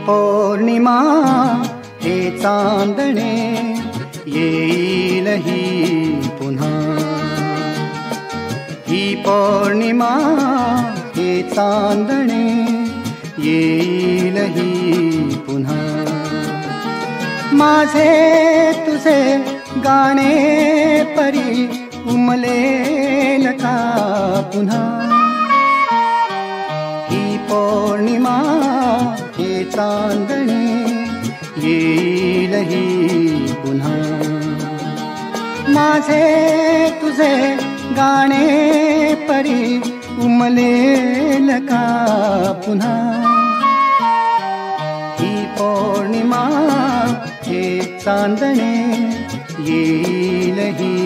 पौर्णिमा हे चांदणे येईल ही पुन्हा। ही पौर्णिमा हे चांदणे येईल ही पुन्हा। माझे तुझे गाणे परी उमलेल का पुन्हा। ही पौर्णिमा हे चांदणे येईल ही पुन्हा। माझे तुझे गाणे परी उमलेल का पुन्हा। ही पौर्णिमा हे चांदणे येईल ही